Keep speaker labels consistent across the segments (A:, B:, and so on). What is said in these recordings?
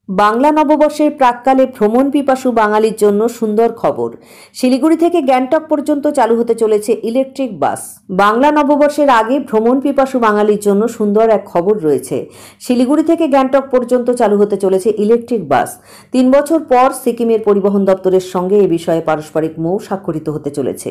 A: বাংলা নববর্ষের প্রাক্কালে ভ্রমণ পিপাসু বাঙালির জন্য সুন্দর খবর। শিলিগুড়ি থেকে গ্যাংটক পর্যন্ত চালু হতে চলেছে ইলেকট্রিক বাস। বাংলা নববর্ষের আগে ভ্রমণ পিপাসু বাঙালির জন্য সুন্দর এক খবর রয়েছে। শিলিগুড়ি থেকে গ্যাংটক পর্যন্ত চালু হতে চলেছে ইলেকট্রিক বাস। 3 বছর পর সিকিমের পরিবহন দপ্তরের সঙ্গে এ বিষয়ে পারস্পরিক মৌ স্বাক্ষরিত হতে চলেছে।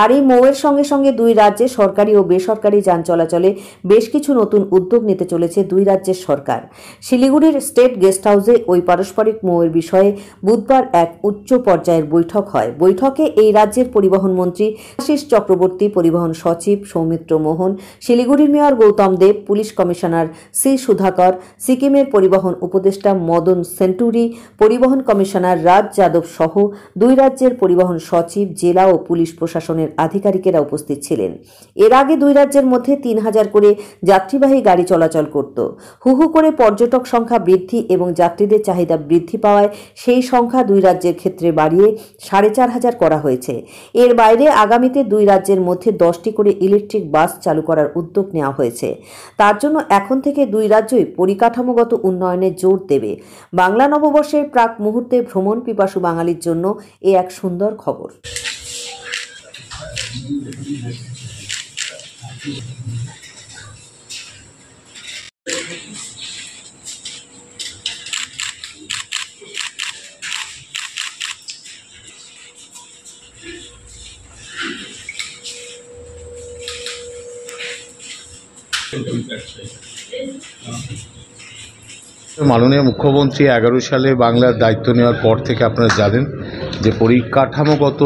A: আর এই মৌয়ের সঙ্গে সঙ্গে দুই রাজ্যে সরকারি ও বেসরকারি যান চলাচলে বেশ কিছু নতুন উদ্যোগ নিতে চলেছে দুই রাজ্যের সরকার। শিলিগুড়ির স্টেট গেস্ট হাউসে ওই পারস্পরিক মৌয়ের বিষয়ে বুধবার এক উচ্চ পর্যায়ের বৈঠক হয়। বৈঠকে এই রাজ্যের পরিবহন মন্ত্রী আশিস চক্রবর্তী, পরিবহন সচিব সৌমিত্র মোহন, শিলিগুড়ির মেয়র গৌতম দেব, পুলিশ কমিশনার সি সুধাকর, সিকিমের পরিবহন উপদেষ্টা মদন সেন্টুরি, পরিবহন কমিশনার রাজ যাদব সহ দুই রাজ্যের পরিবহন সচিব, জেলা ও পুলিশ প্রশাসনের আধিকারিকেরা উপস্থিত ছিলেন। এর আগে দুই রাজ্যের মধ্যে 3000 করে যাত্রীবাহী গাড়ি চলাচল করত। হু করে পর্যটক সংখ্যা বৃদ্ধি এবং যাত্রীদের চাহিদা বৃদ্ধি পাওয়ায় সেই সংখ্যা দুই রাজ্যের ক্ষেত্রে বাড়িয়ে 4500 করা হয়েছে। এর বাইরে আগামীতে দুই রাজ্যের মধ্যে 10টি করে ইলেকট্রিক বাস চালু করার উদ্যোগ নেওয়া হয়েছে। তার জন্য এখন থেকে দুই রাজ্যই পরিকাঠামোগত উন্নয়নে জোর দেবে। বাংলা নববর্ষের প্রাক মুহূর্তে ভ্রমণ পিপাসু বাঙালির জন্য এ এক সুন্দর খবর।
B: মাননীয় মুখ্যমন্ত্রী 11 সালে বাংলার দায়িত্ব নেওয়ার পর থেকে আপনারা জানেন যে পরিকাঠামোগত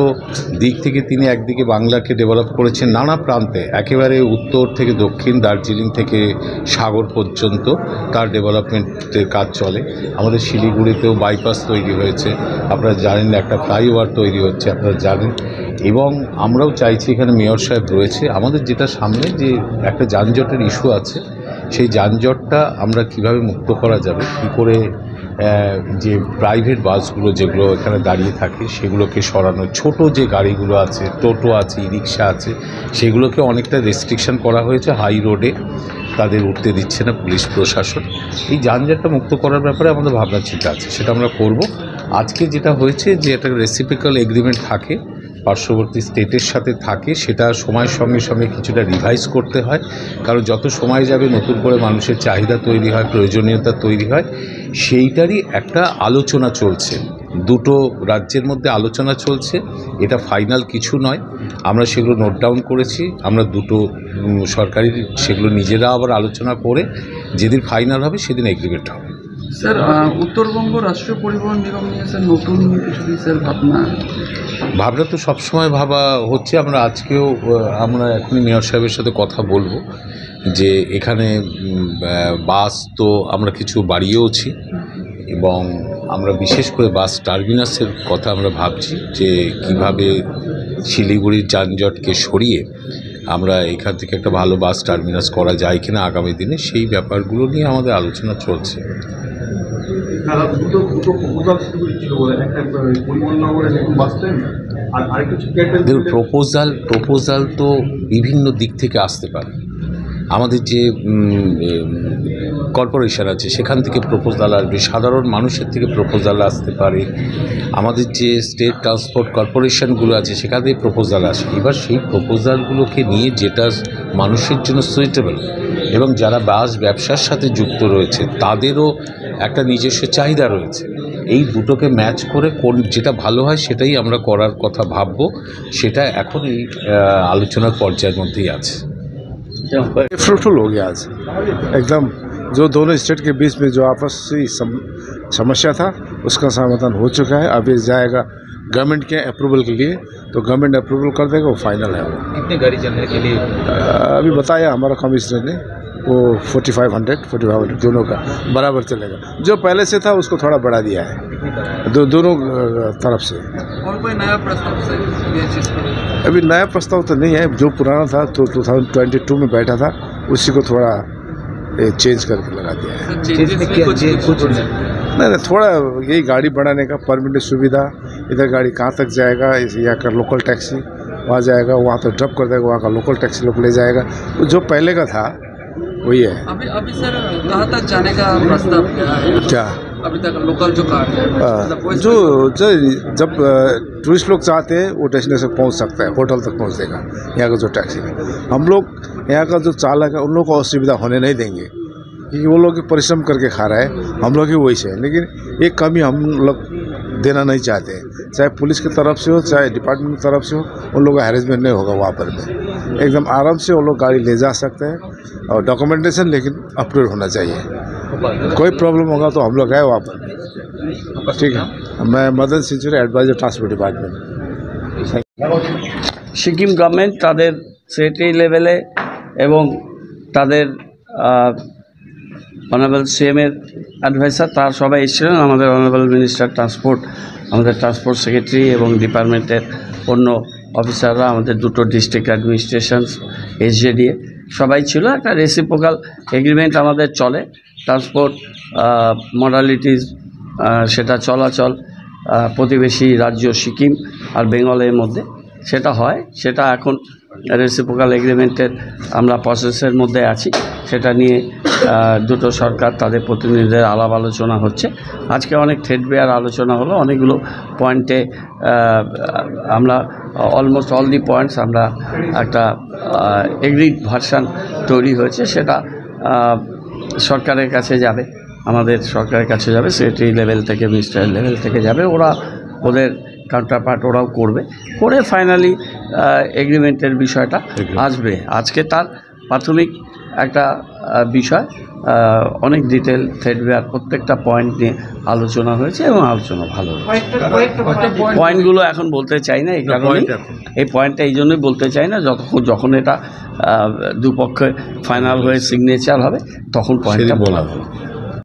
B: দিক থেকে তিনি একদিকে বাংলাকে ডেভেলপ করেছেন নানা প্রান্তে, একেবারে উত্তর থেকে দক্ষিণ, দার্জিলিং থেকে সাগর পর্যন্ত তার ডেভেলপমেন্টের কাজ চলে। আমাদের শিলিগুড়িতেও বাইপাস তৈরি হয়েছে, আপনারা জানেন, একটা ফ্লাইওভার তৈরি হচ্ছে, আপনারা জানেন। এবং আমরাও চাইছি, এখানে মেয়র সাহেব রয়েছে, আমাদের যেটা সামনে যে একটা যানজটের ইস্যু আছে, সেই যানজটটা আমরা কিভাবে মুক্ত করা যাবে, কী করে যে প্রাইভেট বাসগুলো যেগুলো এখানে দাঁড়িয়ে থাকে সেগুলোকে সরানো, ছোট যে গাড়িগুলো আছে, টোটো আছে, ই রিক্সা আছে, সেগুলোকে অনেকটা রেস্ট্রিকশন করা হয়েছে। হাই রোডে তাদের উঠতে দিচ্ছে না পুলিশ প্রশাসন। এই যানজটটা মুক্ত করার ব্যাপারে আমাদের ভাবনা চিন্তা আছে, সেটা আমরা করব। আজকে যেটা হয়েছে যে একটা রেসিপিক্যাল এগ্রিমেন্ট থাকে, পার্শ্ববর্তী স্টেটের সাথে থাকে, সেটা সময়ের সঙ্গে সঙ্গে কিছুটা রিভাইজ করতে হয়, কারণ যত সময় যাবে নতুন করে মানুষের চাহিদা তৈরি হয়, প্রয়োজনীয়তা তৈরি হয়, সেইটারই একটা আলোচনা চলছে। দুটো রাজ্যের মধ্যে আলোচনা চলছে, এটা ফাইনাল কিছু নয়। আমরা সেগুলো নোট ডাউন করেছি, আমরা দুটো সরকারি সেগুলো নিজেরা আবার আলোচনা করে যেদিন ফাইনাল হবে সেদিন এগ্রিমেন্ট হবে।
C: স্যার, উত্তরবঙ্গ রাষ্ট্রীয় পরিবহন নিগম নিয়ে স্যার নতুন কিছু স্যার ভাবনা
B: তো সবসময় ভাবা হচ্ছে। আমরা আজকেও এখনই মেয়র সাহেবের সাথে কথা বলবো যে এখানে বাস তো আমরা কিছু বাড়িয়েওছি, এবং আমরা বিশেষ করে বাস টার্মিনাসের কথা আমরা ভাবছি যে কিভাবে শিলিগুড়ির যানজটকে সরিয়ে আমরা এখান থেকে একটা ভালো বাস টার্মিনাস করা যায় কিনা আগামী দিনে, সেই ব্যাপারগুলো নিয়ে আমাদের আলোচনা চলছে। দেখুন, প্রপোজাল তো বিভিন্ন দিক থেকে আসতে পারে। আমাদের যে কর্পোরেশন আছে সেখান থেকে প্রপোজাল আসবে, সাধারণ মানুষের থেকে প্রপোজাল আসতে পারে, আমাদের যে স্টেট ট্রান্সপোর্ট কর্পোরেশনগুলো আছে সেখান থেকে প্রপোজাল আসে। এবার সেই প্রপোজালগুলোকে নিয়ে যেটা মানুষের জন্য সুইটেবল, এবং যারা বাস ব্যবসার সাথে যুক্ত রয়েছে তাদেরও একটা নিজস্ব চাহিদা রয়েছে, এই দুটোকে ম্যাচ করে যেটা ভালো হয় সেটাই আমরা করার কথা ভাববো। সেটা এখন এই আলোচনার পর্যায়ের মধ্যেই আছে।
D: फ्रूटफुल हो गया आज एकदम। जो दोनों स्टेट के बीच में जो आपसी समस्या था उसका समाधान हो चुका है। अभी जाएगा गवर्नमेंट के अप्रूवल के लिए, तो गवर्नमेंट अप्रूवल कर देगा, वो फाइनल है। वो
C: कितने गाड़ी चलने के लिए
D: अभी बताया हमारा कमिश्नर ने, वो 4500 दोनों का बराबर चलेगा। जो पहले से था उसको थोड़ा बढ़ा दिया है दोनों तरफ से।
C: और कोई नया प्रस्ताव से
D: अभी नया प्रस्ताव तो नहीं है, जो पुराना था तो 2022 में बैठा था उसी को थोड़ा चेंज करके लगा दिया है। नहीं, थोड़ा यही गाड़ी बढ़ाने का, परमिट सुविधा, इधर गाड़ी कहाँ तक जाएगा, यहाँ का लोकल टैक्सी वहाँ जाएगा, वहाँ तो ड्रॉप कर देगा, वहाँ का लोकल टैक्सी लोग ले जाएगा, तो जो पहले का था वही है।
C: अभी सर कहाँ तक जाने का प्रस्ताव क्या है?
D: क्या
C: अभी तक लोकल जो कार्ड है
D: जो जब टूरिस्ट लोग चाहते हैं वो डेस्टिनेशन पहुंच सकता है, होटल तक पहुंच देगा यहाँ का जो टैक्सी है। हम लोग यहाँ का जो चालक है उन लोगों को असुविधा होने नहीं देंगे, क्योंकि वो लोग परिश्रम करके खा रहा है, हम लोग ही वही से। लेकिन एक कमी हम लोग देना नहीं चाहते हैं, चाहे पुलिस की तरफ से हो चाहे डिपार्टमेंट की तरफ से हो, उन लोगों का हैरेसमेंट नहीं होगा वहाँ पर में। एकदम आराम से वो लोग गाड़ी ले जा सकते हैं, और डॉक्यूमेंटेशन लेकिन अपडेट होना चाहिए। कोई प्रॉब्लम होगा तो हम लोग आए वहाँ पर। ठीक है, मैं Madan Sinchury advisor transport department.
E: Sikkim government তাদের সেক্রেটারি লেভেলে এবং তাদের অনারেবল সিএমের অ্যাডভাইসার তারা সবাই এসেছিলেন। আমাদের অনারেবল মিনিস্টার ট্রান্সপোর্ট, আমাদের ট্রান্সপোর্ট সেক্রেটারি এবং ডিপার্টমেন্টের অন্য অফিসাররা, আমাদের দুটো ডিস্ট্রিক্ট অ্যাডমিনিস্ট্রেশন, এসজেডিএ সবাই ছিল। একটা রেসিপ্রোকাল এগ্রিমেন্ট আমাদের চলে, ট্রান্সপোর্ট মডালিটিস সেটা চলাচল প্রতিবেশী রাজ্য সিকিম আর বেঙ্গলের মধ্যে সেটা হয়। সেটা এখন রেসিপ্রোকাল এগ্রিমেন্টের আমরা প্রসেসের মধ্যে আছি। সেটা নিয়ে দুটো সরকার তাদের প্রতিনিধিদের আলাপ আলোচনা হচ্ছে। আজকে অনেক থ্রেডবেয়ার আলোচনা হলো, অনেকগুলো পয়েন্টে আমরা অলমোস্ট অল দি পয়েন্টস আমরা একটা এগ্রিড ভার্সান তৈরি হয়েছে। সেটা সরকারের কাছে যাবে, আমাদের সরকারের কাছে যাবে, সেক্রেটারি লেভেল থেকে মিনিস্টার লেভেল থেকে যাবে। ওরা ওদের কাউন্টারপার্ট ওরাও করবে, করে ফাইনালি এগ্রিমেন্টের বিষয়টা আসবে। আজকে তার প্রাথমিক একটা বিষয়, অনেক ডিটেল থ্রেডবেয়ার প্রত্যেকটা পয়েন্ট নিয়ে আলোচনা হয়েছে এবং আলোচনা ভালো হয়েছে। পয়েন্টগুলো এখন বলতে চাই না, এই কারণে এই পয়েন্টটা এই জন্যই বলতে চাই না, যখন এটা দুপক্ষে ফাইনাল হয়ে সিগনেচার হবে তখন পয়েন্টটা বলা হবে।